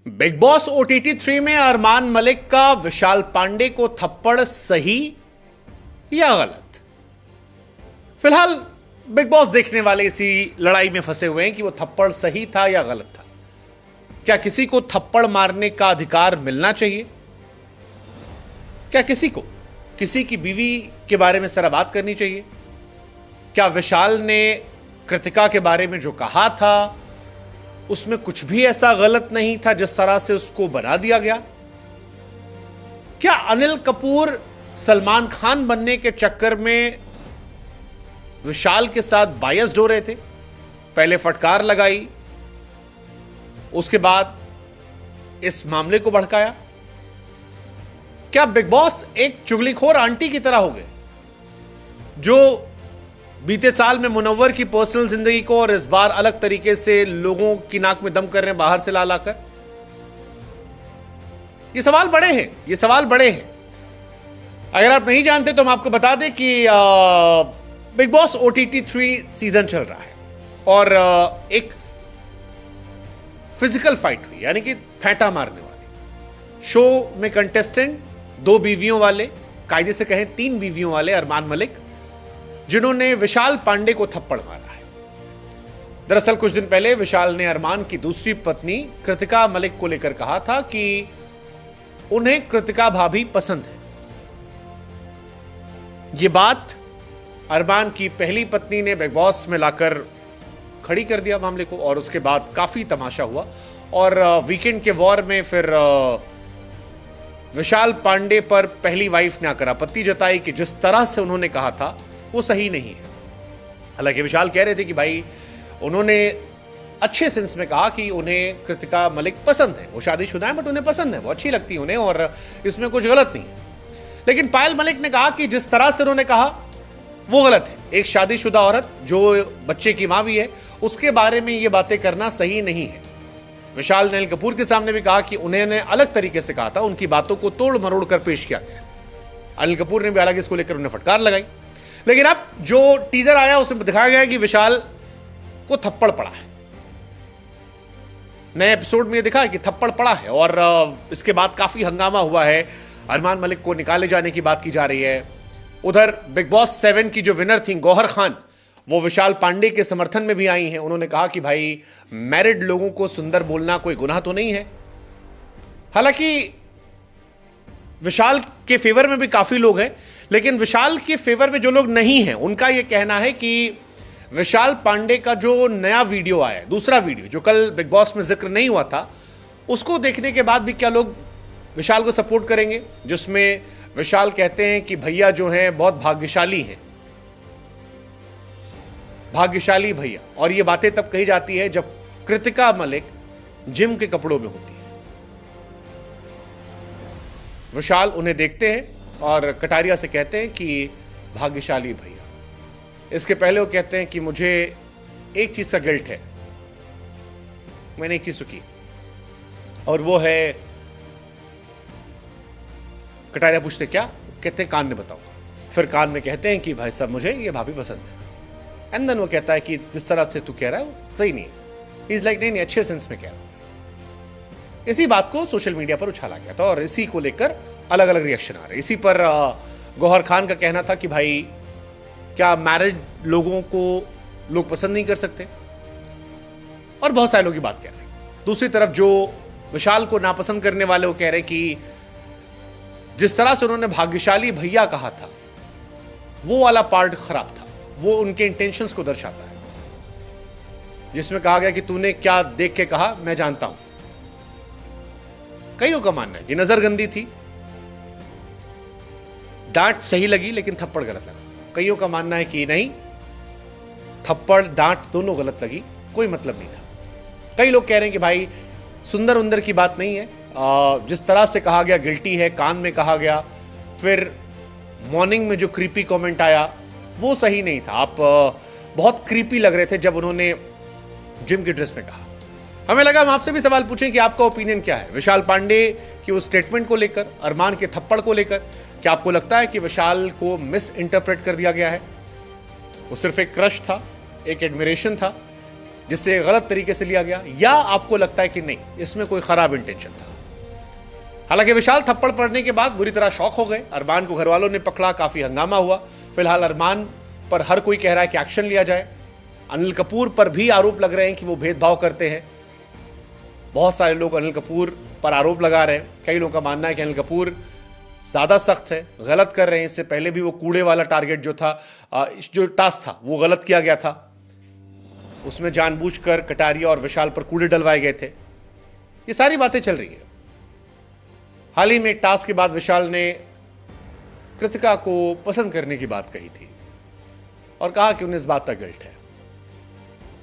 Big boss OTT 3 में अरमान मलिक का विशाल पांडे को थप्पड़ सही या गलत? फिलहाल बिग बॉस देखने वाले इसी लड़ाई में फंसे हुए हैं कि वो थप्पड़ सही था या गलत था। क्या किसी को थप्पड़ मारने का अधिकार मिलना चाहिए? क्या किसी को किसी की बीवी के बारे में जरा बात करनी चाहिए? क्या विशाल ने कृतिका के बारे में जो कहा था उसमें कुछ भी ऐसा गलत नहीं था जिस तरह से उसको बना दिया गया? क्या अनिल कपूर सलमान खान बनने के चक्कर में विशाल के साथ बायस्ड हो रहे थे? पहले फटकार लगाई, उसके बाद इस मामले को भड़काया। क्या बिग बॉस एक चुगलीखोर आंटी की तरह हो गए जो बीते साल में मुनव्वर की पर्सनल जिंदगी को और इस बार अलग तरीके से लोगों की नाक में दम कर रहे हैं बाहर से ला लाकर? ये सवाल बड़े हैं। अगर आप नहीं जानते तो हम आपको बता दें कि बिग बॉस ओटीटी 3 सीजन चल रहा है और एक फिजिकल फाइट हुई, यानी कि फेंटा मारने वाले शो में कंटेस्टेंट 2 बीवियों वाले, कायदे से कहें 3 बीवियों वाले अरमान मलिक, जिन्होंने विशाल पांडे को थप्पड़ मारा है। दरअसल कुछ दिन पहले विशाल ने अरमान की दूसरी पत्नी कृतिका मलिक को लेकर कहा था कि उन्हें कृतिका भाभी पसंद है। यह बात अरमान की पहली पत्नी ने बिग बॉस में लाकर खड़ी कर दिया मामले को और उसके बाद काफी तमाशा हुआ और वीकेंड के वॉर में फिर विशाल पांडे पर पहली वाइफ ने आकर आपत्ति जताई कि जिस तरह से उन्होंने कहा था वो सही नहीं है। हालांकि विशाल कह रहे थे कि भाई उन्होंने अच्छे सेंस में कहा कि उन्हें कृतिका मलिक पसंद है, वो शादीशुदा है बट उन्हें पसंद है, वो अच्छी लगती है उन्हें और इसमें कुछ गलत नहीं है। लेकिन पायल मलिक ने कहा कि जिस तरह से उन्होंने कहा वो गलत है। एक शादीशुदा औरत जो बच्चे की मां भी है उसके बारे में ये बातें करना सही नहीं है। विशाल ने अनिल कपूर के सामने भी कहा कि उन्होंने अलग तरीके से कहा था, उनकी बातों को तोड़ मरोड़ कर पेश किया गया। अनिल कपूर ने भी हालांकि इसको लेकर उन्हें फटकार लगाई। लेकिन अब जो टीजर आया उसमें दिखाया गया कि विशाल को थप्पड़ पड़ा है। नए एपिसोड में यह दिखा है कि थप्पड़ पड़ा है और इसके बाद काफी हंगामा हुआ है। अरमान मलिक को निकाले जाने की बात की जा रही है। उधर बिग बॉस 7 की जो विनर थी गौहर खान, वो विशाल पांडे के समर्थन में भी आई हैं। उन्होंने कहा कि भाई मैरिड लोगों को सुंदर बोलना कोई गुनाह तो नहीं है। हालांकि विशाल के फेवर में भी काफी लोग हैं, लेकिन विशाल के फेवर में जो लोग नहीं हैं उनका यह कहना है कि विशाल पांडे का जो नया वीडियो आया है, दूसरा वीडियो जो कल बिग बॉस में जिक्र नहीं हुआ था, उसको देखने के बाद भी क्या लोग विशाल को सपोर्ट करेंगे, जिसमें विशाल कहते हैं कि भैया जो हैं बहुत भाग्यशाली हैं, भाग्यशाली भैया। और ये बातें तब कही जाती है जब कृतिका मलिक जिम के कपड़ों में होती है। विशाल उन्हें देखते हैं और कटारिया से कहते हैं कि भाग्यशाली भैया। इसके पहले वो कहते हैं कि मुझे एक चीज का गिल्ट है, मैंने एक चीज तो की और वो है, कटारिया पूछते क्या? कहते हैं कान में बताऊंगा। फिर कान में कहते हैं कि भाई साहब मुझे ये भाभी पसंद है। एंड देन वो कहता है कि जिस तरह से तू कह रहा है वो सही नहीं है। ही इज लाइक नहीं, अच्छे सेंस में कह रहा हूं। इसी बात को सोशल मीडिया पर उछाला गया था और इसी को लेकर अलग अलग रिएक्शन आ रहे। इसी पर गौहर खान का कहना था कि भाई क्या मैरिड लोगों को लोग पसंद नहीं कर सकते, और बहुत सारे लोग की बात कह रहे हैं। दूसरी तरफ जो विशाल को नापसंद करने वाले वो कह रहे कि जिस तरह से उन्होंने भाग्यशाली भैया कहा था वो वाला पार्ट खराब था, वो उनके इंटेंशंस को दर्शाता है, जिसमें कहा गया कि तूने क्या देख के कहा मैं जानता हूं। कईयों का मानना है कि नजरगंदी थी, डांट सही लगी लेकिन थप्पड़ गलत लगा। कईयों का मानना है कि नहीं, थप्पड़ डांट दोनों गलत लगी, कोई मतलब नहीं था। कई लोग कह रहे हैं कि भाई सुंदर उंदर की बात नहीं है, जिस तरह से कहा गया गिल्टी है, कान में कहा गया, फिर मॉर्निंग में जो क्रीपी कमेंट आया वो सही नहीं था। आप बहुत क्रीपी लग रहे थे जब उन्होंने जिम की ड्रेस में कहा। हमें लगा हम आपसे भी सवाल पूछें कि आपका ओपिनियन क्या है विशाल पांडे की उस स्टेटमेंट को लेकर, अरमान के थप्पड़ को लेकर। क्या आपको लगता है कि विशाल को मिस इंटरप्रेट कर दिया गया है, वो सिर्फ एक क्रश था, एक एडमिरेशन था, जिससे गलत तरीके से लिया गया, या आपको लगता है कि नहीं इसमें कोई खराब इंटेंशन था? हालांकि विशाल थप्पड़ पड़ने के बाद बुरी तरह शॉक हो गए। अरमान को घर वालों ने पकड़ा, काफी हंगामा हुआ। फिलहाल अरमान पर हर कोई कह रहा है कि एक्शन लिया जाए। अनिल कपूर पर भी आरोप लग रहे हैं कि वो भेदभाव करते हैं। बहुत सारे लोग अनिल कपूर पर आरोप लगा रहे हैं। कई लोगों का मानना है कि अनिल कपूर ज्यादा सख्त है, गलत कर रहे हैं। इससे पहले भी वो कूड़े वाला टारगेट जो था, जो टास्क था, वो गलत किया गया था। उसमें जानबूझकर कटारिया और विशाल पर कूड़े डलवाए गए थे। ये सारी बातें चल रही है। हाल ही में एक टास्क के बाद विशाल ने कृतिका को पसंद करने की बात कही थी और कहा कि उन्हें इस बात का गिल्ट है।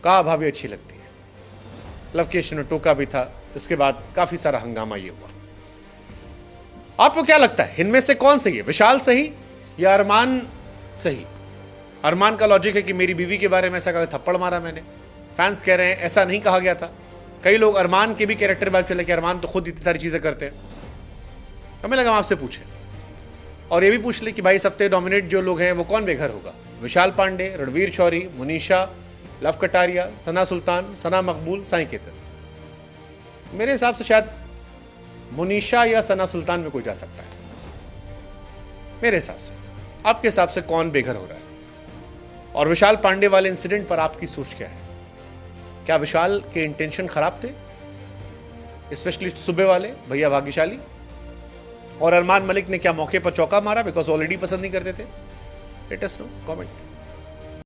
कहा भाभी अच्छी लगती है। लवकेश ने टोका भी था। इसके बाद काफी सारा हंगामा ये हुआ। आपको क्या लगता है, इनमें से कौन सही है? विशाल सही या अरमान सही? अरमान का लॉजिक है कि मेरी बीवी के बारे में ऐसा कहा, थप्पड़ मारा मैंने। फैंस कह रहे हैं ऐसा नहीं कहा गया था। कई लोग अरमान के भी कैरेक्टर बात चले कि अरमान तो खुद इतनी सारी चीजें करते हैं। हमें लगा हम आपसे पूछें और ये भी पूछ ले कि भाई सबसे डोमिनेट जो लोग हैं वो कौन बेघर होगा? विशाल पांडे, रणवीर शौरी, मुनीषा, लव कटारिया, सना सुल्तान, सना मकबूल, साई केतन। मेरे हिसाब से शायद मुनीषा या सना सुल्तान में कोई जा सकता है, मेरे हिसाब से। आपके हिसाब से कौन बेघर हो रहा है? और विशाल पांडे वाले इंसिडेंट पर आपकी सोच क्या है? क्या विशाल के इंटेंशन खराब थे, स्पेशली सुबह वाले भैया भाग्यशाली? और अरमान मलिक ने क्या मौके पर चौका मारा बिकॉज ऑलरेडी पसंद नहीं करते थे? Let us know, comment.